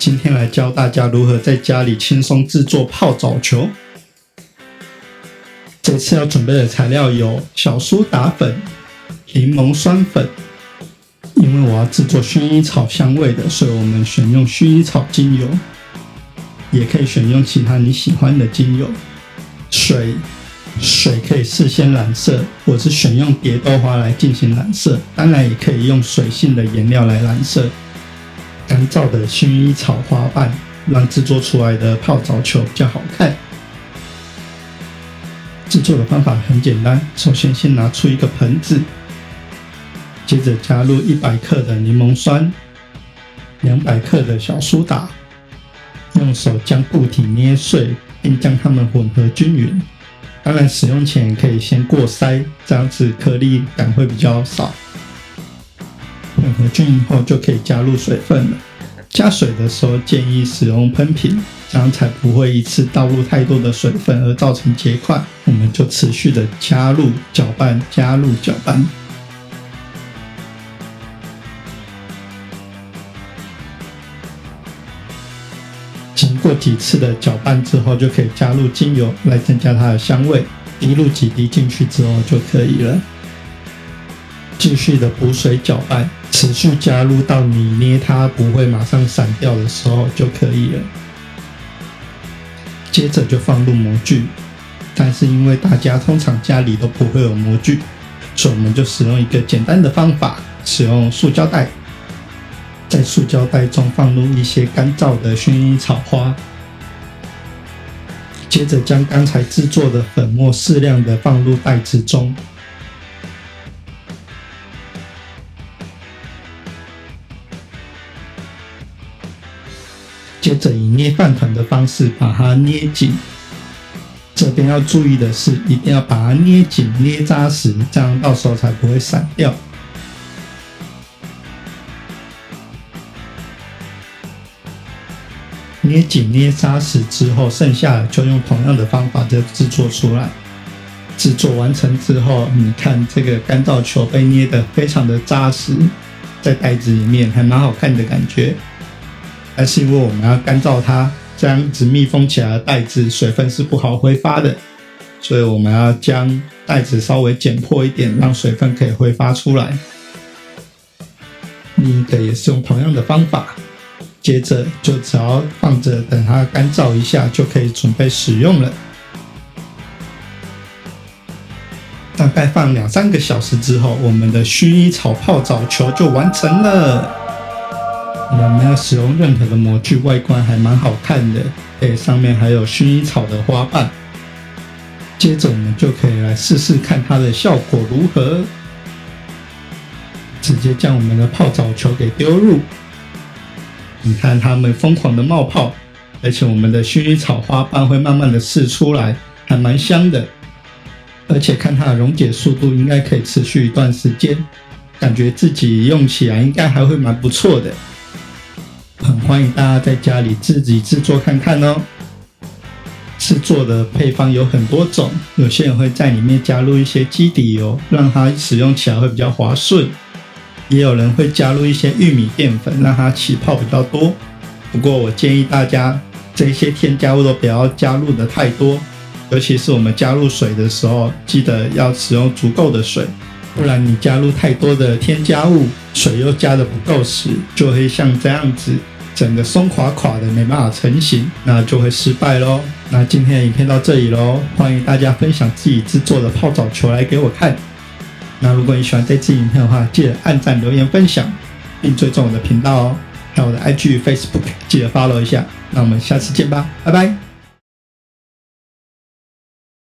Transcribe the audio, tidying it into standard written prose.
今天来教大家如何在家里轻松制作泡澡球。这次要准备的材料有小苏打粉、柠檬酸粉。因为我要制作薰衣草香味的，所以我们选用薰衣草精油，也可以选用其他你喜欢的精油。水可以事先染色，或是选用蝶豆花来进行染色，当然也可以用水性的颜料来染色。干燥的薰衣草花瓣让制作出来的泡澡球比较好看。制作的方法很简单，首先拿出一个盆子，接着加入100克的柠檬酸、200克的小苏打，用手将固体捏碎，并将它们混合均匀。当然使用前可以先过筛，这样子颗粒感会比较少。混合均匀后就可以加入水分了。加水的时候建议使用喷瓶，这样才不会一次倒入太多的水分而造成结块。我们就持续的加入搅拌，加入搅拌。经过几次的搅拌之后，就可以加入精油来增加它的香味。滴入几滴进去之后就可以了。继续的补水搅拌，持续加入到你捏它不会马上散掉的时候就可以了。接着就放入模具，但是因为大家通常家里都不会有模具，所以我们就使用一个简单的方法，使用塑胶袋。在塑胶袋中放入一些干燥的薰衣草花，接着将刚才制作的粉末适量的放入袋子中，接着以捏饭团的方式把它捏紧。这边要注意的是，一定要把它捏紧、捏扎实，这样到时候才不会散掉。捏紧捏扎实之后，剩下的就用同样的方法就制作出来。制作完成之后，你看这个干燥球被捏得非常的扎实，在袋子里面还蛮好看的感觉。但是因为我们要干燥它，这样子密封起来的袋子水分是不好挥发的，所以我们要将袋子稍微剪破一点，让水分可以挥发出来。另一个也是用同样的方法。接着就只要放着等它干燥一下就可以准备使用了。大概放2-3个小时之后，我们的薰衣草泡澡球就完成了。我们没有使用任何的模具，外观还蛮好看的，上面还有薰衣草的花瓣。接着我们就可以来试试看它的效果如何。直接将我们的泡澡球给丢入。你看它们疯狂的冒泡，而且我们的薰衣草花瓣会慢慢的释出来，还蛮香的。而且看它的溶解速度应该可以持续一段时间，感觉自己用起来应该还会蛮不错的。很欢迎大家在家里自己制作看看哦。制作的配方有很多种，有些人会在里面加入一些基底油，让它使用起来会比较滑顺。也有人会加入一些玉米淀粉，让它起泡比较多。不过我建议大家这些添加物都不要加入的太多，尤其是我们加入水的时候，记得要使用足够的水，不然你加入太多的添加物，水又加的不够时，就会像这样子整个松垮垮的，没办法成型，那就会失败咯。那今天的影片到这里咯，欢迎大家分享自己制作的泡澡球来给我看。那如果你喜欢这支影片的话，记得按赞、留言、分享，并追踪我的频道哦，还有我的 IG、Facebook， 记得 follow 一下。那我们下次见吧，拜拜。